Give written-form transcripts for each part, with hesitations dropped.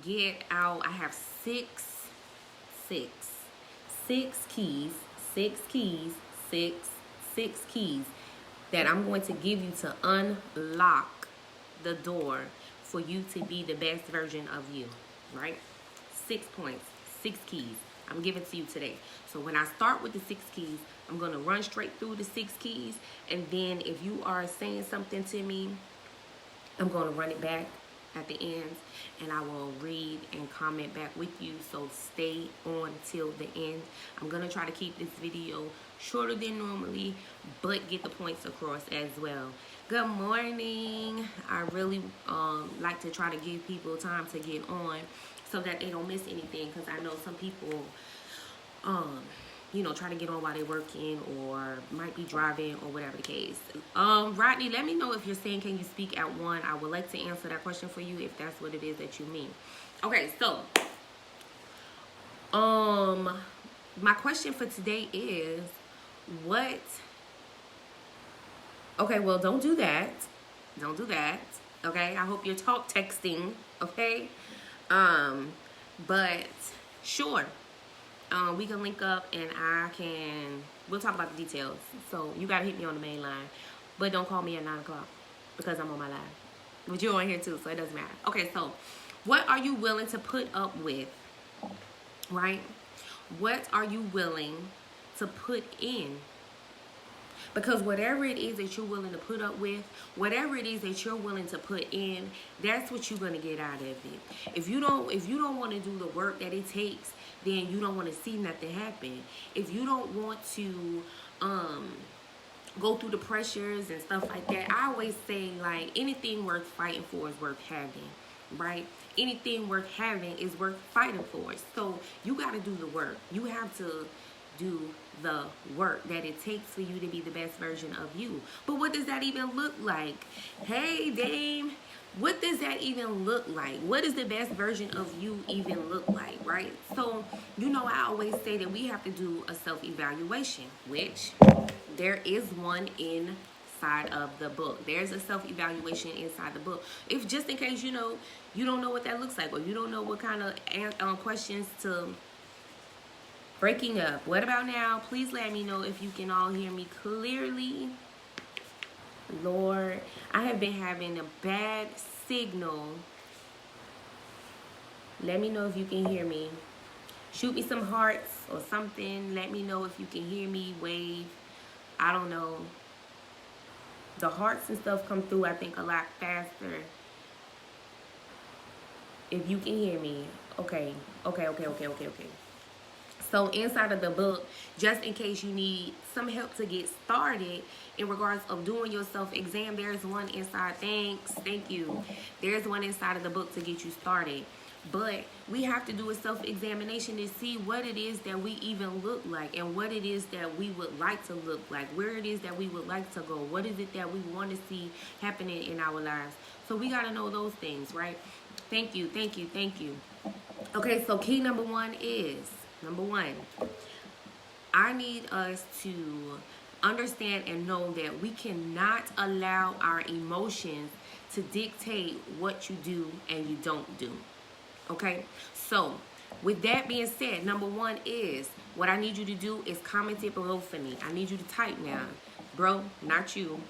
get out. I have six keys, six keys that I'm going to give you to unlock the door for you to be the best version of you, right? 6 points, 6 keys. I'm giving to you today. So when I start with the 6 keys, I'm going to run straight through the 6 keys. And then if you are saying something to me, I'm going to run it back at the end, and I will read and comment back with you. So stay on till the end. I'm going to try to keep this video shorter than normally, but get the points across as well. Good morning. I really like to try to give people time to get on so that they don't miss anything, because I know some people try to get on while they're working or might be driving or whatever the case. Rodney, let me know if you're saying, can you speak at 1? I would like to answer that question for you if that's what it is that you mean. Okay, so my question for today is what? Okay, well, don't do that. Don't do that. Okay, I hope you're texting. Okay, but sure. We can link up and we'll talk about the details. So you gotta hit me on the main line, but don't call me at 9 o'clock because I'm on my live. But you're on here too, so it doesn't matter. Okay, so what are you willing to put up with, right? What are you willing to put in? Because whatever it is that you're willing to put up with, whatever it is that you're willing to put in, that's what you're gonna get out of it. If you don't want to do the work that it takes, then you don't want to see nothing happen. If you don't want to go through the pressures and stuff like that, I always say, like, anything worth fighting for is worth having, right? Anything worth having is worth fighting for. So you got to do the work. You have to do the work that it takes for you to be the best version of you. But what does that even look like? Hey, Dame, what does that even look like? What does the best version of you even look like, right? So, I always say that we have to do a self-evaluation, which there is one inside of the book. There's a self-evaluation inside the book. If just in case, you don't know what that looks like, or you don't know what kind of questions to breaking up. What about now? Please let me know if you can all hear me clearly. Lord, I have been having a bad signal. Let me know if you can hear me. Shoot me some hearts or something. Let me know if you can hear me. Wave. I don't know. The hearts and stuff come through, I think, a lot faster if you can hear me. Okay. So inside of the book, just in case you need some help to get started in regards of doing your self-exam, there's one inside. Thank you. There's one inside of the book to get you started. But we have to do a self-examination to see what it is that we even look like, and what it is that we would like to look like, where it is that we would like to go, what is it that we want to see happening in our lives. So we got to know those things, right? Thank you. Okay, so key number 1 is, I need us to understand and know that we cannot allow our emotions to dictate what you do and you don't do. Okay? So, with that being said, number 1 is, what I need you to do is comment it below for me. I need you to type now. Bro, not you.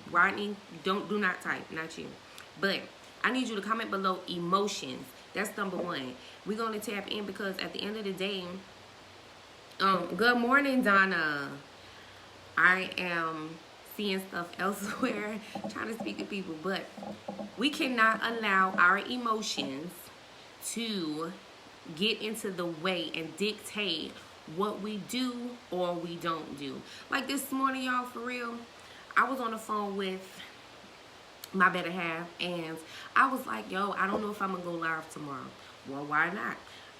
Rodney, do not type, not you. But I need you to comment below emotions. That's number 1. We're going to tap in because at the end of the day, good morning, Donna. I am seeing stuff elsewhere, trying to speak to people, but we cannot allow our emotions to get into the way and dictate what we do or we don't do. Like this morning, y'all, for real, I was on the phone with my better half, and I was like, yo, I don't know if I'm gonna go live tomorrow. Well, why not?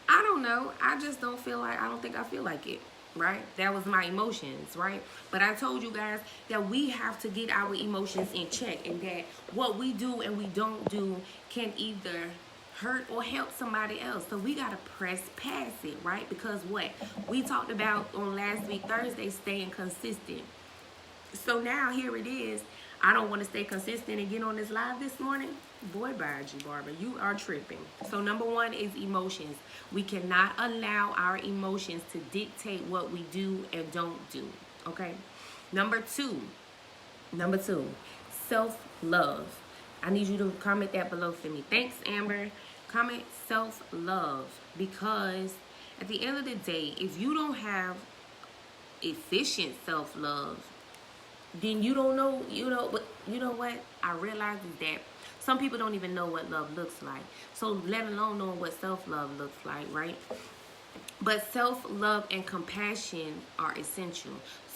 I don't know. I just don't feel like, I don't think I feel like it, right? That was my emotions, right? But I told you guys that we have to get our emotions in check, and that what we do and we don't do can either hurt or help somebody else. So we gotta press past it, right? Because what we talked about on last week Thursday, staying consistent. So now here it is. I don't want to stay consistent and get on this live this morning. Boy, bye, G Barber. You are tripping. So number one is emotions. We cannot allow our emotions to dictate what we do and don't do. Okay. Number two, self-love. I need you to comment that below for me. Thanks, Amber. Comment self-love, because at the end of the day, if you don't have efficient self-love, then you don't know, you know what I realize is that some people don't even know what love looks like. So let alone knowing what self-love looks like, right? But self-love and compassion are essential.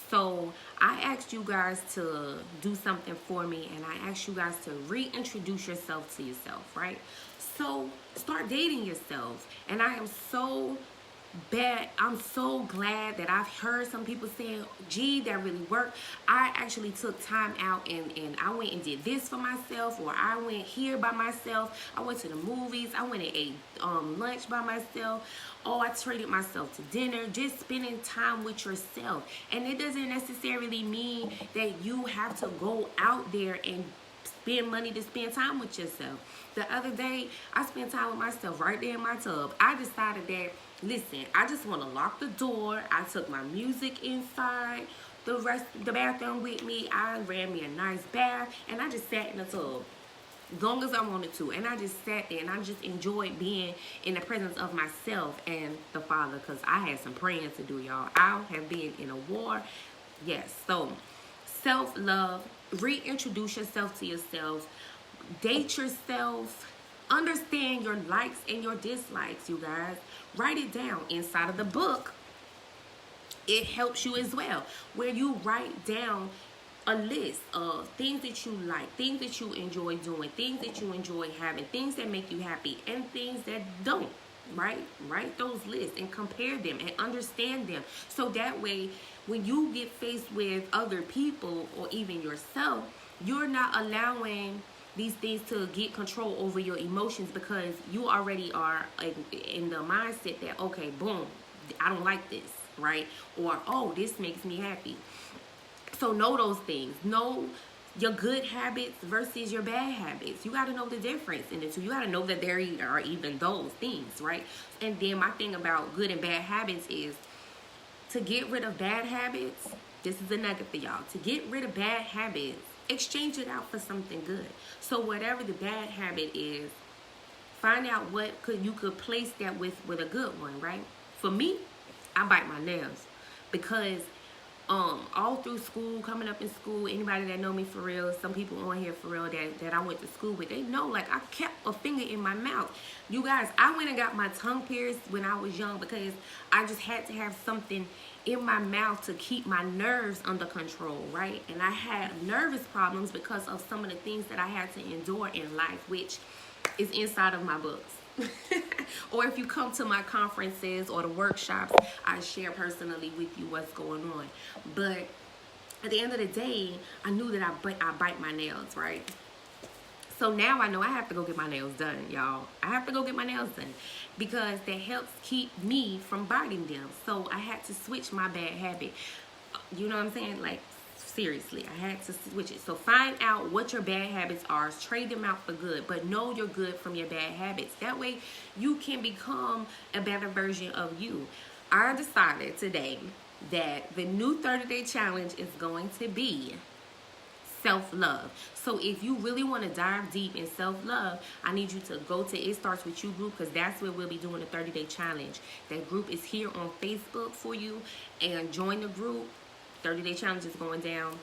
So I asked you guys to do something for me, and I asked you guys to reintroduce yourself to yourself, right? So start dating yourself. And I am so I'm so glad that I've heard some people saying, gee, that really worked. I actually took time out and I went and did this for myself, or I went here by myself. I went to the movies. I went and ate lunch by myself. Oh, I treated myself to dinner. Just spending time with yourself. And it doesn't necessarily mean that you have to go out there and spend money to spend time with yourself. The other day, I spent time with myself right there in my tub. I decided that, listen, I just want to lock the door. I took my music inside the bathroom with me. I ran me a nice bath, and I just sat in the tub as long as I wanted to. And I just sat there, and I just enjoyed being in the presence of myself and the Father, because I had some praying to do, y'all. I have been in a war. Yes, so self-love, reintroduce yourself to yourself, date yourself, understand your likes and your dislikes, you guys. Write it down. Inside of the book, it helps you as well, where you write down a list of things that you like, things that you enjoy doing, things that you enjoy having, things that make you happy, and things that don't, right? Write those lists and compare them and understand them. So that way, when you get faced with other people or even yourself, you're not allowing these things to get control over your emotions, because you already are in the mindset that, okay, boom, I don't like this, right? Or, oh, this makes me happy. So know those things. Know your good habits versus your bad habits. You got to know the difference in the two. You got to know that there are even those things, right? And then my thing about good and bad habits is to get rid of bad habits. This is a nugget for y'all. To get rid of bad habits, exchange it out for something good. So whatever the bad habit is, find out what you could place that with a good one, right? For me, I bite my nails, because all through school, coming up in school, anybody that know me for real, some people on here for real that I went to school with, they know, like, I kept a finger in my mouth. You guys, I went and got my tongue pierced when I was young, because I just had to have something in my mouth to keep my nerves under control, right? And I had nervous problems because of some of the things that I had to endure in life, which is inside of my books. Or if you come to my conferences or the workshops, I share personally with you what's going on. But at the end of the day, I knew that I bite my nails, right? So now I know I have to go get my nails done, y'all. I have to go get my nails done, because that helps keep me from biting them. So I had to switch my bad habit. You know what I'm saying? Like, seriously, I had to switch it. So find out what your bad habits are, trade them out for good, but know you're good from your bad habits. That way you can become a better version of you. I decided today that the new 30-day challenge is going to be self-love. So if you really want to dive deep in self-love, I need you to go to It Starts With You group, because that's where we'll be doing the 30-day challenge. That group is here on Facebook for you, and join the group. 30-day challenge is going down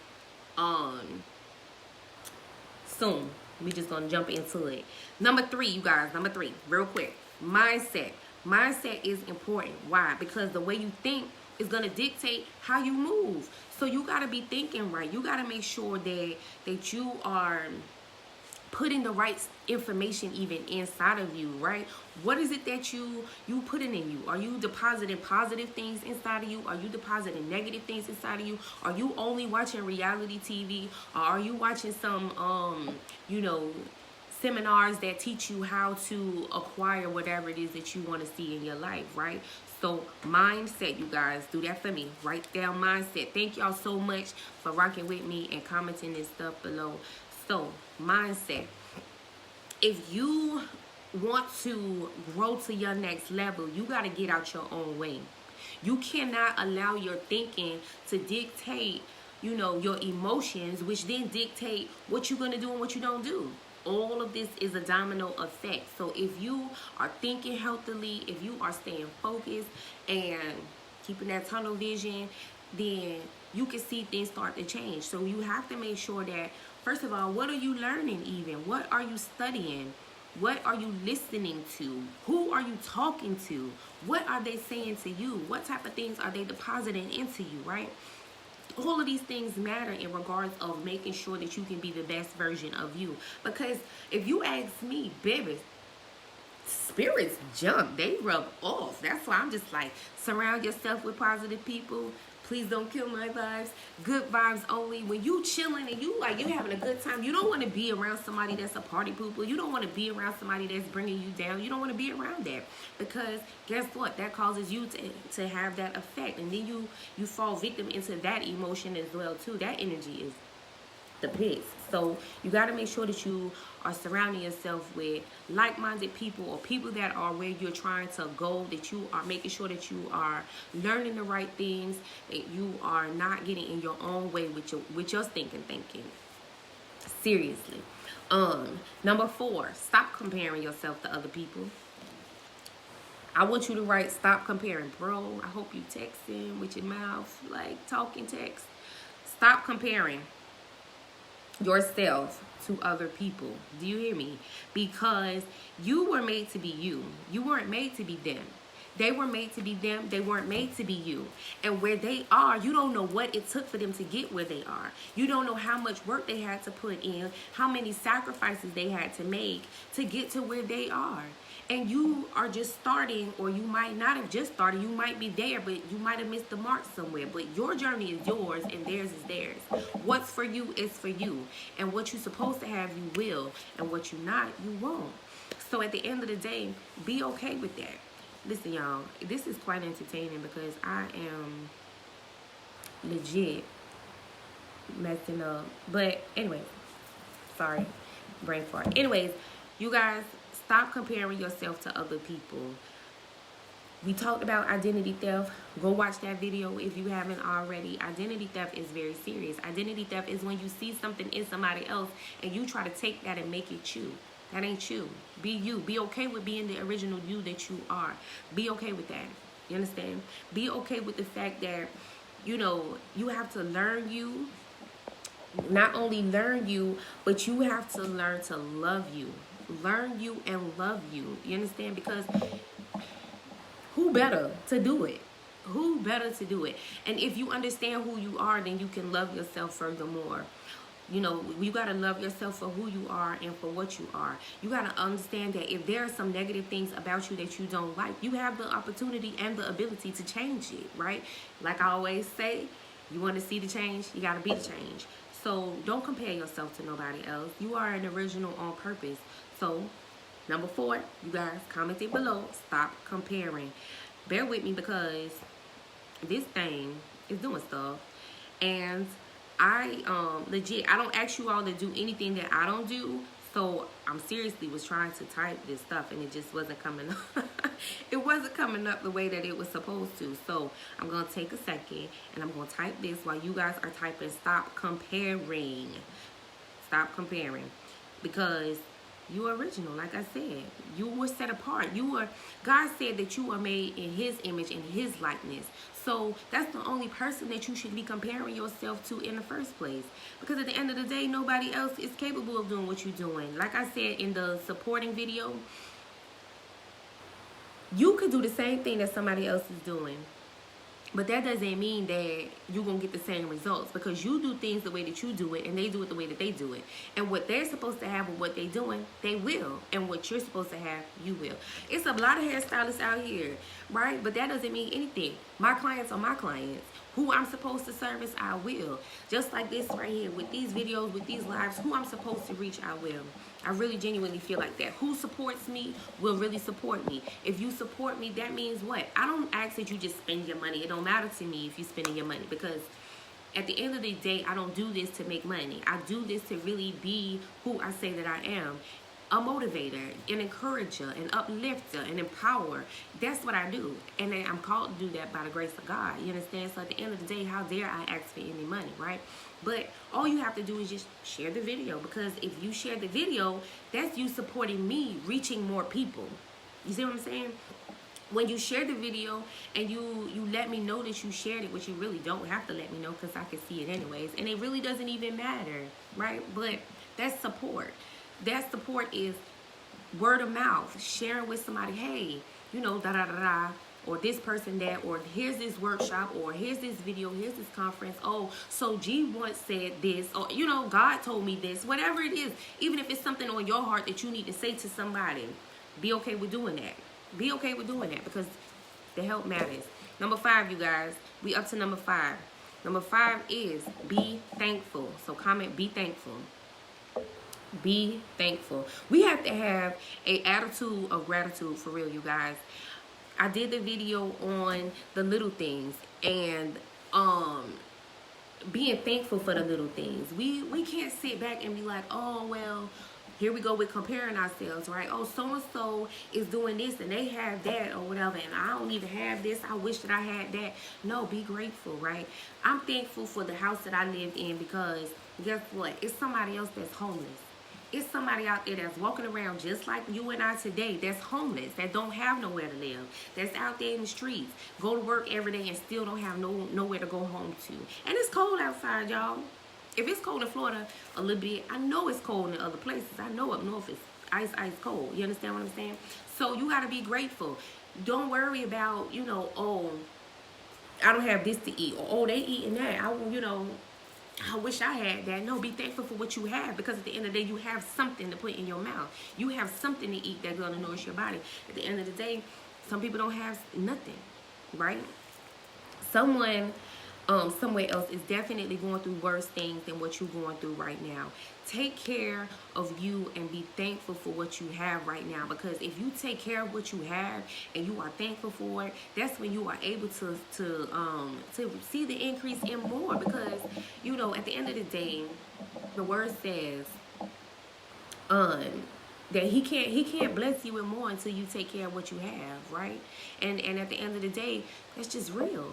soon. We just gonna jump into it. Number 3, you guys. Number 3, real quick. Mindset. Mindset is important. Why? Because the way you think is gonna dictate how you move. So you gotta be thinking right. You gotta make sure that you are putting the right information even inside of you, right? What is it that you putting in you? Are you depositing positive things inside of you? Are you depositing negative things inside of you? Are you only watching reality TV? Or are you watching some seminars that teach you how to acquire whatever it is that you want to see in your life, right? So mindset, you guys, do that for me. Write down mindset. Thank y'all so much for rocking with me and commenting this stuff below. So mindset. If you want to grow to your next level, you got to get out your own way. You cannot allow your thinking to dictate, you know, your emotions, which then dictate what you're going to do and what you don't do. All of this is a domino effect. So if you are thinking healthily, if you are staying focused and keeping that tunnel vision, then you can see things start to change. So you have to make sure that, first of all, what are you learning even? What are you studying? What are you listening to? Who are you talking to? What are they saying to you? What type of things are they depositing into you, right? All of these things matter in regards of making sure that you can be the best version of you. Because if you ask me, baby, spirits jump, they rub off. That's why I'm just like, surround yourself with positive people. Please don't kill my vibes. Good vibes only. When you chilling and you having a good time, you don't want to be around somebody that's a party pooper. You don't want to be around somebody that's bringing you down. You don't want to be around that, because guess what? That causes you to have that effect, and then you fall victim into that emotion as well too. That energy is the pits. So you got to make sure that you are surrounding yourself with like-minded people, or people that are where you're trying to go, that you are making sure that you are learning the right things, that you are not getting in your own way with your thinking. Seriously. Number 4, stop comparing yourself to other people. I want you to write, stop comparing. Bro, I hope you texting with your mouth, like talking text. Stop comparing yourself to other people. Do you hear me? Because you were made to be you. You weren't made to be them. They were made to be them. They weren't made to be you. And where they are, you don't know what it took for them to get where they are. You don't know how much work they had to put in, how many sacrifices they had to make to get to where they are. And you are just starting, or you might not have just started. You might be there, but you might have missed the mark somewhere. But your journey is yours, and theirs is theirs. What's for you is for you. And what you're supposed to have, you will. And what you're not, you won't. So at the end of the day, be okay with that. Listen, y'all, this is quite entertaining, because I am legit messing up. But anyway, sorry, brain fart. Anyways, you guys, stop comparing yourself to other people. We talked about identity theft. Go watch that video if you haven't already. Identity theft is very serious. Identity theft is when you see something in somebody else and you try to take that and make it you. That ain't you. Be you. Be okay with being the original you that you are. Be okay with that. You understand? Be okay with the fact that, you know, you have to learn you. Not only learn you, but you have to learn to love you. Learn you and love you. You understand? Because who better to do it? Who better to do it? And if you understand who you are, then you can love yourself furthermore. You know, you got to love yourself for who you are and for what you are. You got to understand that if there are some negative things about you that you don't like, you have the opportunity and the ability to change it, right? Like I always say, you want to see the change, you got to be the change. So don't compare yourself to nobody else. You are an original on purpose. So number 4, you guys, comment it below. Stop comparing. Bear with me, because this thing is doing stuff. And I legit, I don't ask you all to do anything that I don't do. So I'm seriously was trying to type this stuff and it just wasn't coming up. It wasn't coming up the way that it was supposed to. So I'm going to take a second and I'm going to type this while you guys are typing. Stop comparing. Stop comparing. Because you are original, like I said. You were set apart. God said that you are made in his image and his likeness. So that's the only person that you should be comparing yourself to in the first place. Because at the end of the day, nobody else is capable of doing what you're doing. Like I said in the supporting video, you could do the same thing that somebody else is doing. But that doesn't mean that you're going to get the same results, because you do things the way that you do it and they do it the way that they do it. And what they're supposed to have and what they're doing, they will. And what you're supposed to have, you will. It's a lot of hairstylists out here, right? But that doesn't mean anything. My clients are my clients. Who I'm supposed to service, I will. Just like this right here, with these videos, with these lives, who I'm supposed to reach, I will. I really genuinely feel like that. Who supports me will really support me. If you support me, that means what? I don't ask that you just spend your money. It don't matter to me if you're spending your money, because at the end of the day, I don't do this to make money. I do this to really be who I say that I am. A motivator, an encourager, an uplifter, an empower. That's what I do. And I'm called to do that by the grace of God. You understand? So at the end of the day, how dare I ask for any money, right? But all you have to do is just share the video, because if you share the video, that's you supporting me reaching more people. You see what I'm saying? When you share the video and you let me know that you shared it, which you really don't have to let me know, because I can see it anyways, and it really doesn't even matter, right? But that's support. That support is word of mouth, sharing with somebody, hey, you know, da-da-da-da, or this person that, or here's this workshop, or here's this video, here's this conference. Oh, so G once said this, or, you know, God told me this, whatever it is. Even if it's something on your heart that you need to say to somebody, be okay with doing that. Be okay with doing that, because the help matters. Number 5, you guys, we up to number 5. Number 5 is be thankful. So comment, be thankful. Be thankful. We have to have an attitude of gratitude, for real, you guys. I did the video on the little things and being thankful for the little things. We can't sit back and be like, oh, well, here we go with comparing ourselves, right? Oh, so-and-so is doing this and they have that or whatever, and I don't even have this. I wish that I had that. No, be grateful, right? I'm thankful for the house that I lived in, because guess what? It's somebody else that's homeless. It's somebody out there that's walking around just like you and I today, that's homeless, that don't have nowhere to live, that's out there in the streets, go to work every day and still don't have nowhere to go home to. And it's cold outside, y'all. If it's cold in Florida a little bit, I know it's cold in other places. I know up north it's ice cold. You understand what I'm saying? So you got to be grateful. Don't worry about, you know, oh, I don't have this to eat, or oh, they eating that. I wish I had that. No, be thankful for what you have, because at the end of the day, you have something to put in your mouth. You have something to eat that's going to nourish your body. At the end of the day, some people don't have nothing, right? Someone somewhere else is definitely going through worse things than what you're going through right now. Take care of you and be thankful for what you have right now, because if you take care of what you have and you are thankful for it, that's when you are able to see the increase in more, because you know, at the end of the day, the word says that he can't bless you with more until you take care of what you have, right? And at the end of the day, that's just real.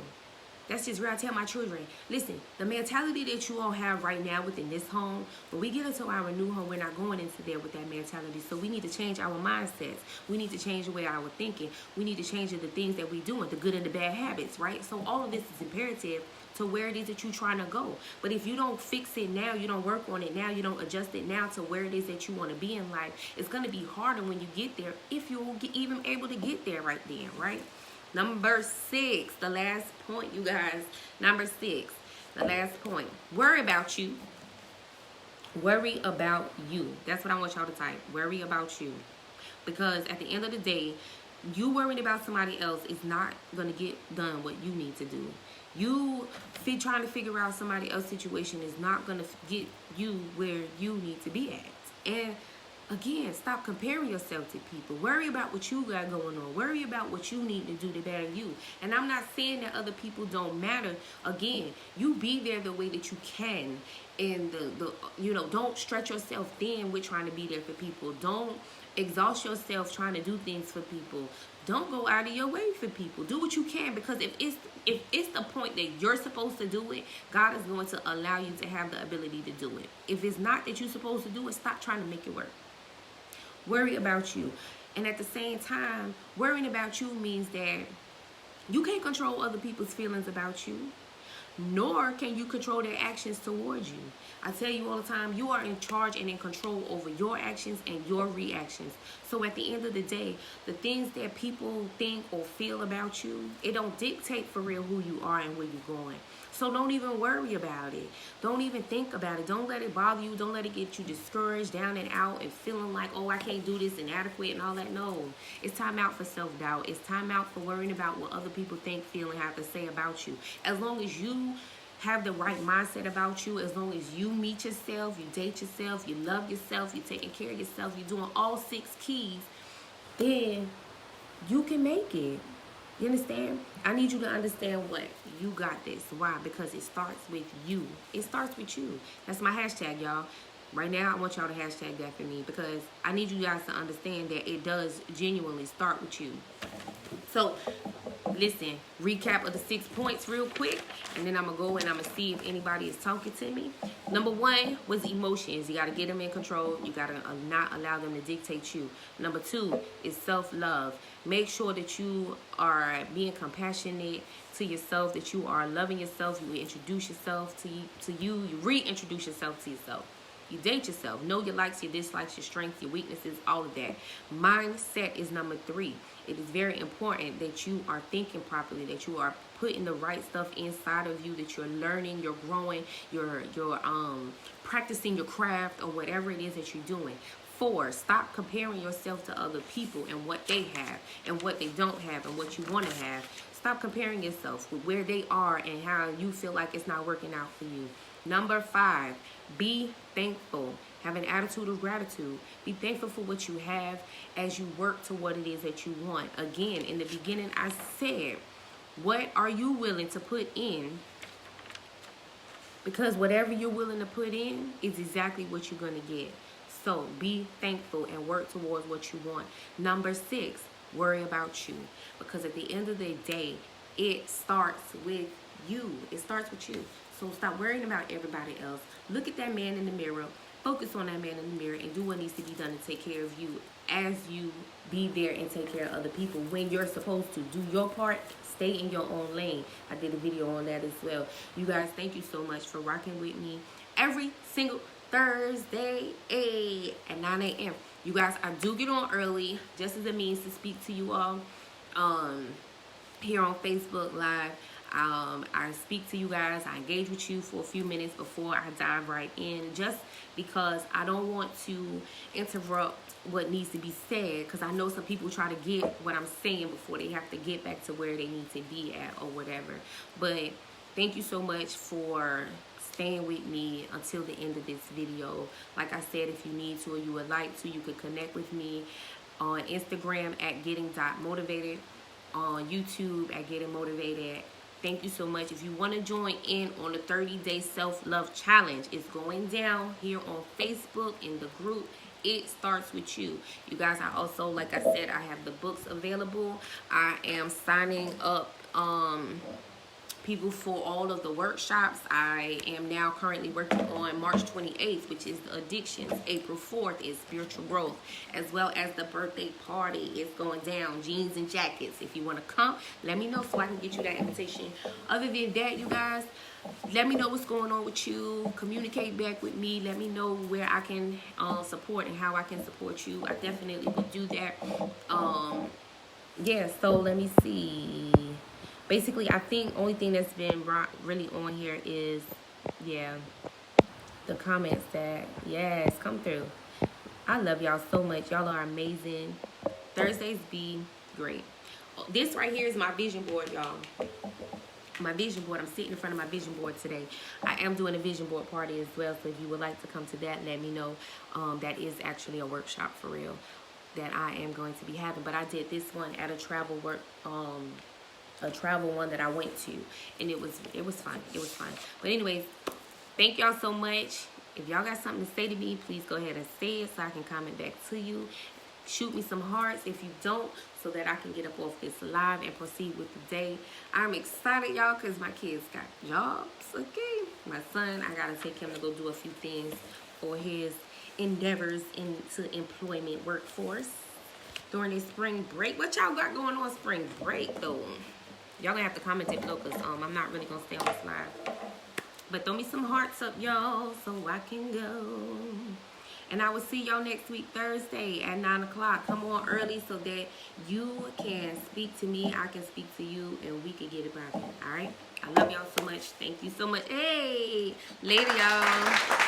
That's just real. I tell my children, listen, the mentality that you all have right now within this home, when we get into our new home, we're not going into there with that mentality. So we need to change our mindsets. We need to change the way our thinking. We need to change the things that we do, and the good and the bad habits, right? So all of this is imperative to where it is that you're trying to go. But if you don't fix it now, you don't work on it now, you don't adjust it now to where it is that you want to be in life, it's going to be harder when you get there, if you're even able to get there right then, right? Number 6, the last point, you guys. Number 6, the last point. Worry about you. Worry about you. That's what I want y'all to type. Worry about you. Because at the end of the day, you worrying about somebody else is not going to get done what you need to do. You trying to figure out somebody else's situation is not going to get you where you need to be at. And again, stop comparing yourself to people. Worry about what you got going on. Worry about what you need to do to better you. And I'm not saying that other people don't matter. Again, you be there the way that you can. And don't stretch yourself thin with trying to be there for people. Don't exhaust yourself trying to do things for people. Don't go out of your way for people. Do what you can, because if it's the point that you're supposed to do it, God is going to allow you to have the ability to do it. If it's not that you're supposed to do it, stop trying to make it work. Worry about you. And at the same time, worrying about you means that you can't control other people's feelings about you, nor can you control their actions towards you. I tell you all the time, you are in charge and in control over your actions and your reactions. So at the end of the day, the things that people think or feel about you, it don't dictate for real who you are and where you're going. So don't even worry about it. Don't even think about it. Don't let it bother you. Don't let it get you discouraged, down and out, and feeling like, oh, I can't do this, inadequate and all that. No. It's time out for self-doubt. It's time out for worrying about what other people think, feel, and have to say about you. As long as you have the right mindset about you, as long as you meet yourself, you date yourself, you love yourself, you're taking care of yourself, you're doing all 6 keys, then you can make it. You understand? I need you to understand what you got this. Why? Because it starts with you. It starts with you. That's my hashtag, y'all. Right now, I want y'all to hashtag that for me because I need you guys to understand that it does genuinely start with you. So, listen, recap of the 6 points real quick, and then I'm going to go and I'm going to see if anybody is talking to me. Number 1 was emotions. You got to get them in control. You got to not allow them to dictate you. Number 2 is self-love. Make sure that you are being compassionate to yourself, that you are loving yourself. You introduce yourself to you. You reintroduce yourself to yourself. You date yourself. Know your likes, your dislikes, your strengths, your weaknesses, all of that. Mindset is number 3. It is very important that you are thinking properly, that you are putting the right stuff inside of you, that you're learning, you're growing, you're practicing your craft or whatever it is that you're doing. 4, stop comparing yourself to other people and what they have and what they don't have and what you want to have. Stop comparing yourself with where they are and how you feel like it's not working out for you. Number 5, be thankful. Have an attitude of gratitude. Be thankful for what you have as you work to what it is that you want. Again, in the beginning, I said, what are you willing to put in? Because whatever you're willing to put in is exactly what you're going to get. So be thankful and work towards what you want. Number 6, worry about you. Because at the end of the day, it starts with you. It starts with you. So stop worrying about everybody else. Look at that man in the mirror. Focus on that man in the mirror and do what needs to be done to take care of you as you be there and take care of other people. When you're supposed to do your part, stay in your own lane. I did a video on that as well. You guys, thank you so much for rocking with me every single Thursday at 9 a.m. You guys, I do get on early just as a means to speak to you all here on Facebook Live. I speak to you guys. I engage with you for a few minutes before I dive right in, just because I don't want to interrupt what needs to be said, because I know some people try to get what I'm saying before they have to get back to where they need to be at or whatever. But thank you so much for staying with me until the end of this video. Like I said, if you need to or you would like to, you could connect with me on Instagram at getting.motivated, on YouTube at Getting Motivated. Thank you so much. If you want to join in on the 30-day self-love challenge, it's going down here on Facebook in the group. It starts with you. You guys, I also, like I said, I have the books available. I am signing up people for all of the workshops. I am now currently working on March 28th, which is the addictions. April 4th is spiritual growth, as well as the birthday party is going down. Jeans and jackets. If you want to come, let me know so I can get you that invitation. Other than that, you guys, let me know what's going on with you. Communicate back with me. Let me know where I can support and how I can support you. I definitely will do that. Yeah, so let me see. Basically, I think only thing that's been really on here is, yeah, the comments that, yes, come through. I love y'all so much. Y'all are amazing. Thursdays be great. This right here is my vision board, y'all. My vision board. I'm sitting in front of my vision board today. I am doing a vision board party as well, so if you would like to come to that, let me know. That is actually a workshop for real that I am going to be having. But I did this one at a travel one that I went to, and it was fun. It was fun. But anyways, thank y'all so much. If y'all got something to say to me, please go ahead and say it so I can comment back to you. Shoot me some hearts if you don't, so that I can get up off this live and proceed with the day. I'm excited, y'all, because my kids got jobs. Okay, my son, I gotta take him to go do a few things for his endeavors into employment workforce during this spring break. What y'all got going on spring break though? Y'all gonna have to comment it below, because I'm not really gonna stay on this live. But throw me some hearts up, y'all, so I can go. And I will see y'all next week, Thursday at 9 o'clock. Come on early so that you can speak to me, I can speak to you, and we can get it poppin'. All right? I love y'all so much. Thank you so much. Hey, later, y'all.